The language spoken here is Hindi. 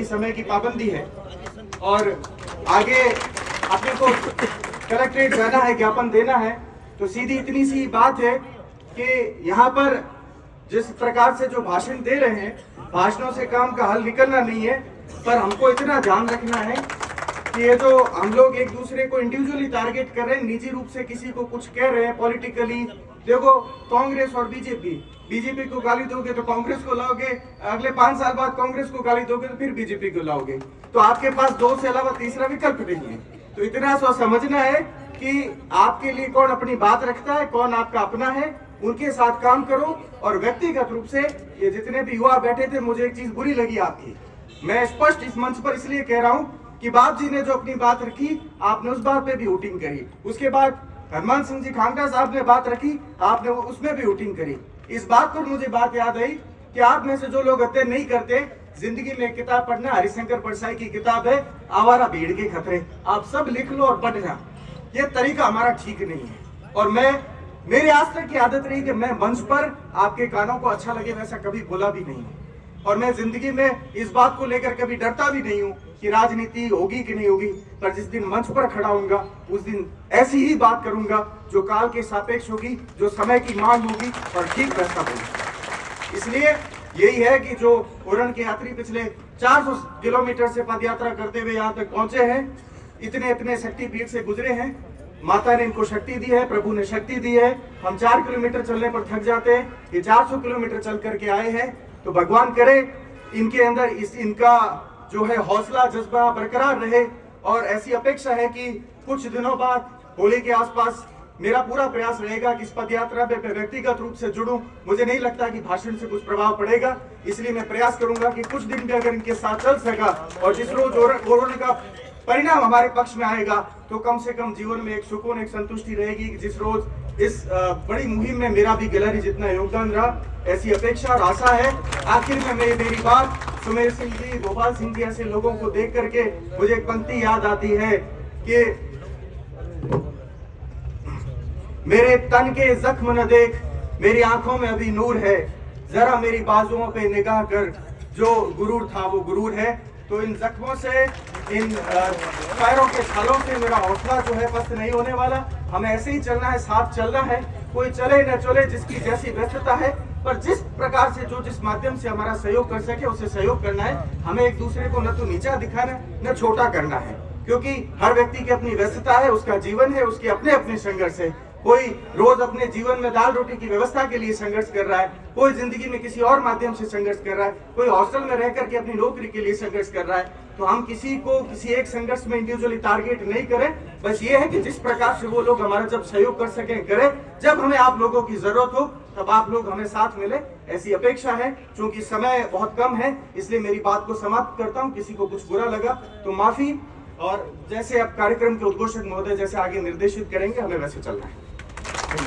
समय की पाबंदी है और आगे अपने को कलेक्ट्रेट जाना है, ज्ञापन देना है, तो सीधी इतनी सी बात है कि यहाँ पर जिस प्रकार से जो भाषण दे रहे हैं, भाषणों से काम का हल निकलना नहीं है, पर हमको इतना ध्यान रखना है कि ये जो हम लोग एक दूसरे को इंडिविजुअली टारगेट कर रहे हैं, निजी रूप से किसी को कुछ कह रहे हैं पॉलिटिकली। देखो, कांग्रेस और बीजेपी को गाली दोगे तो कांग्रेस को लाओगे, अगले 5 साल बाद कांग्रेस को गाली दोगे तो फिर बीजेपी को लाओगे, तो आपके पास दो से अलावा तीसरा विकल्प नहीं है। तो इतना सो समझना है कि आपके लिए कौन अपनी बात रखता है, कौन आपका अपना है, उनके साथ काम करो। और व्यक्तिगत रूप से ये जितने भी युवा बैठे थे, मुझे एक चीज बुरी लगी आपकी, मैं स्पष्ट इस मंच पर इसलिए कह रहा हूँ कि बाप जी ने जो अपनी बात रखी, आपने उस बात पे भी वोटिंग करी। उसके बाद हनुमान सिंह जी खांगटा साहब ने बात रखी, आपने उसमें भी वोटिंग करी। इस बात पर मुझे बात याद आई कि आप में से जो लोग हत्या नहीं करते, जिंदगी में एक किताब पढ़ना, हरिशंकर परसाई की किताब है आवारा भीड़ के खतरे, आप सब लिख लो और पढ़ना। ये तरीका हमारा ठीक नहीं है। और मेरी आज तक की आदत रही कि मैं मंच पर आपके कानों को अच्छा लगे वैसा कभी बोला भी नहीं है। और मैं जिंदगी में इस बात को लेकर कभी डरता भी नहीं हूँ कि राजनीति होगी कि नहीं होगी, पर जिस दिन मंच पर खड़ा होऊंगा उस दिन ऐसी ही बात करूंगा जो काल के सापेक्ष होगी, जो समय की मांग होगी और ठीक वैसा होगी। इसलिए यही है कि जो उड़न के यात्री पिछले 400 किलोमीटर से पद यात्रा करते हुए यहाँ तक पहुंचे हैं, इतने शक्तिपीठ से गुजरे हैं, माता ने इनको शक्ति दी है, प्रभु ने शक्ति दी है। हम 4 किलोमीटर चलने पर थक जाते हैं, ये 400 किलोमीटर चल करके आए हैं। तो भगवान करे इनके अंदर इनका जो है हौसला जज्बा बरकरार रहे। और ऐसी अपेक्षा है कि कुछ दिनों बाद होली के आसपास मेरा पूरा प्रयास रहेगा कि इस पद यात्रा पे व्यक्तिगत रूप से जुड़ूं। मुझे नहीं लगता कि भाषण से कुछ प्रभाव पड़ेगा, इसलिए मैं प्रयास करूंगा कि कुछ दिन भी अगर इनके साथ चल सका और जिस रोज कोरोना का परिणाम हमारे पक्ष में आएगा तो कम से कम जीवन में एक सुकून, एक संतुष्टि रहेगी कि जिस रोज इस बड़ी मुहिम में मेरा भी गिलहरी जितना योगदान रहा, ऐसी अपेक्षा और आशा है। आखिर में मेरी बात सुमेर सिंह जी, गोपाल सिंह जी ऐसे लोगों को देख करके मुझे एक पंक्ति याद आती है कि मेरे तन के जख्म न देख, मेरी आंखों में अभी नूर है, जरा मेरी बाजुओं पे निगाह कर, जो गुरूर था वो गुरूर है। तो इन जख्मों से, इन पैरों के छालों से मेरा हौसला जो है पस्त नहीं होने वाला। हमें ऐसे ही चलना है, साथ चलना है, कोई चले न चले, जिसकी जैसी व्यस्तता है, पर जिस प्रकार से जो जिस माध्यम से हमारा सहयोग कर सके उसे सहयोग करना है। हमें एक दूसरे को न तो नीचा दिखाना न छोटा करना है, क्योंकि हर व्यक्ति की अपनी व्यस्तता है, उसका जीवन है, उसके अपने अपने संघर्ष है। कोई रोज अपने जीवन में दाल रोटी की व्यवस्था के लिए संघर्ष कर रहा है, कोई जिंदगी में किसी और माध्यम से संघर्ष कर रहा है, कोई हॉस्टल में रह करके अपनी नौकरी के लिए संघर्ष कर रहा है। तो हम किसी को किसी एक संघर्ष में इंडिविजुअली टारगेट नहीं करें, बस ये है कि जिस प्रकार से वो लोग हमारा जब सहयोग कर सकें करें, जब हमें आप लोगों की जरूरत हो तब आप लोग हमें साथ मिले, ऐसी अपेक्षा है। क्योंकि समय बहुत कम है, इसलिए मेरी बात को समाप्त करता हूँ। किसी को कुछ बुरा लगा तो माफी, और जैसे अब कार्यक्रम के उद्घोषक महोदय जैसे आगे निर्देशित करेंगे हमें वैसे चलना है।